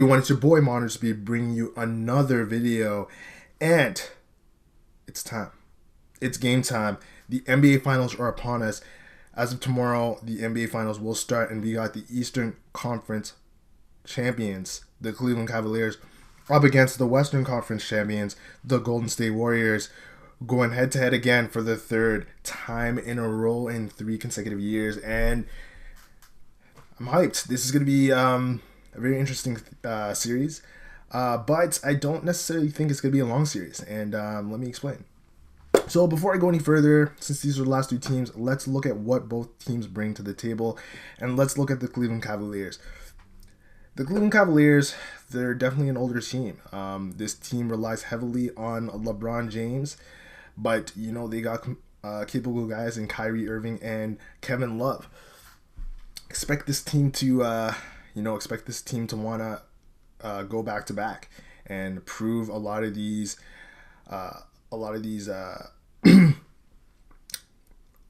Everyone, it's your boy Monitors be bringing you another video, and it's time. It's game time. The NBA Finals are upon us. As of tomorrow, the NBA Finals will start, and we got the Eastern Conference champions, the Cleveland Cavaliers, up against the Western Conference champions, the Golden State Warriors, going head to head again for the third time in a row in 3 consecutive years. And I'm hyped. This is going to be a very interesting series, but I don't necessarily think it's going to be a long series. And let me explain. So before I go any further, since these are the last two teams, let's look at what both teams bring to the table, and let's look at the Cleveland Cavaliers. The Cleveland Cavaliers, they're definitely an older team. This team relies heavily on LeBron James, but they got capable guys in Kyrie Irving and Kevin Love. Expect this team to want to go back to back and prove a lot of these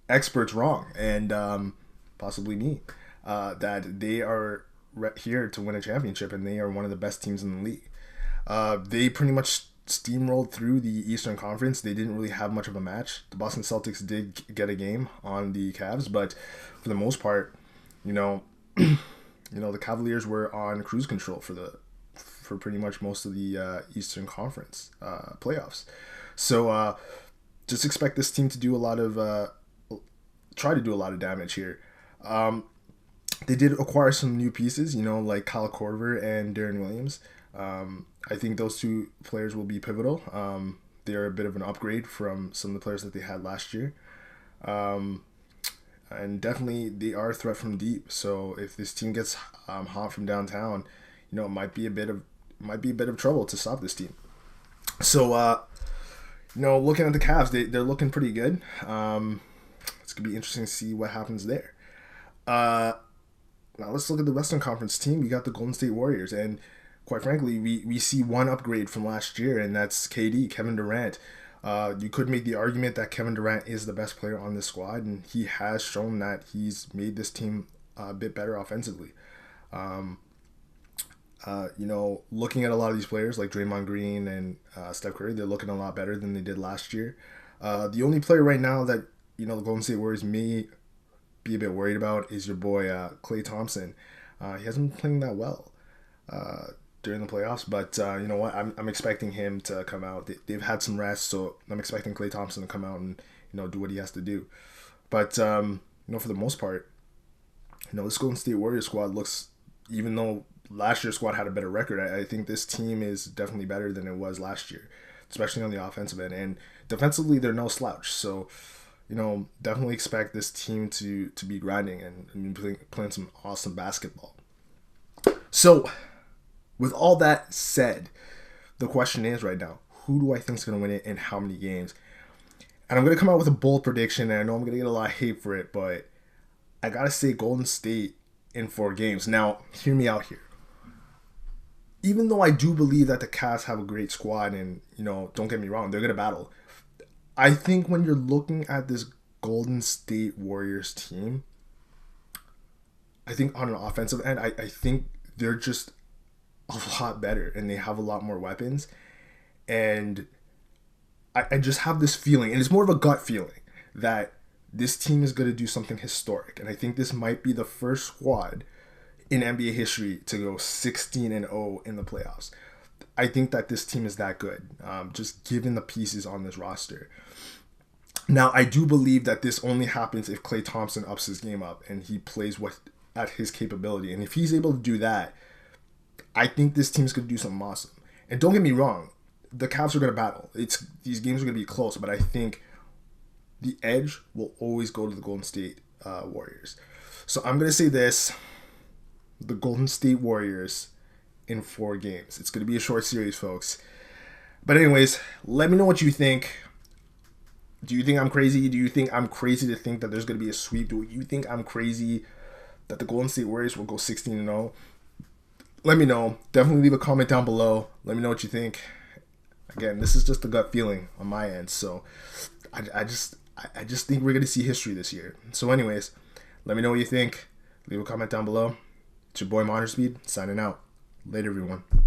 experts wrong, and possibly me, that they are here to win a championship, and they are one of the best teams in the league. They pretty much steamrolled through the Eastern Conference. They didn't really have much of a match. The Boston Celtics did get a game on the Cavs, but for the most part, the Cavaliers were on cruise control for pretty much most of the Eastern Conference playoffs. So just expect this team to do a lot of try to do a lot of damage here. They did acquire some new pieces, like Kyle Korver and Darren Williams. I think those two players will be pivotal. They're a bit of an upgrade from some of the players that they had last year. And definitely they are a threat from deep. So if this team gets hot from downtown, it might be a bit of trouble to stop this team. So looking at the Cavs, they're looking pretty good. It's gonna be interesting to see what happens there. Now let's look at the Western Conference team. We got the Golden State Warriors, and quite frankly, we see one upgrade from last year, and that's KD, Kevin Durant. You could make the argument that Kevin Durant is the best player on this squad, and he has shown that he's made this team a bit better offensively. Looking at a lot of these players like Draymond Green and Steph Curry, they're looking a lot better than they did last year. The only player right now that the Golden State Warriors may be a bit worried about is your boy Klay Thompson. He hasn't been playing that well during the playoffs, but you know what? I'm expecting him to come out. They've had some rest, so I'm expecting Klay Thompson to come out and do what he has to do. But for the most part, this Golden State Warriors squad looks, even though last year's squad had a better record, I think this team is definitely better than it was last year, especially on the offensive end. And defensively, they're no slouch. So definitely expect this team to be grinding and playing some awesome basketball. So, with all that said, the question is right now, who do I think is going to win it and how many games? And I'm going to come out with a bold prediction, and I know I'm going to get a lot of hate for it, but I got to say Golden State in 4 games. Now, hear me out here. Even though I do believe that the Cavs have a great squad, and, don't get me wrong, they're going to battle. I think when you're looking at this Golden State Warriors team, I think on an offensive end, I think they're just a lot better and they have a lot more weapons. And I just have this feeling, and it's more of a gut feeling, that this team is going to do something historic. And I think this might be the first squad in NBA history to go 16-0 in the playoffs. I think that this team is that good, just given the pieces on this roster. Now, I do believe that this only happens if Klay Thompson ups his game up and he plays at his capability. And if he's able to do that, I think this team's going to do something awesome. And don't get me wrong, the Cavs are going to battle. These games are going to be close, but I think the edge will always go to the Golden State Warriors. So I'm going to say this: the Golden State Warriors in 4 games. It's going to be a short series, folks. But anyways, let me know what you think. Do you think I'm crazy? Do you think I'm crazy to think that there's going to be a sweep? Do you think I'm crazy that the Golden State Warriors will go 16-0? Let me know. Definitely leave a comment down below. Let me know what you think. Again, this is just a gut feeling on my end. So I just think we're going to see history this year. So anyways, let me know what you think. Leave a comment down below. It's your boy Monorspeed signing out. Later, everyone.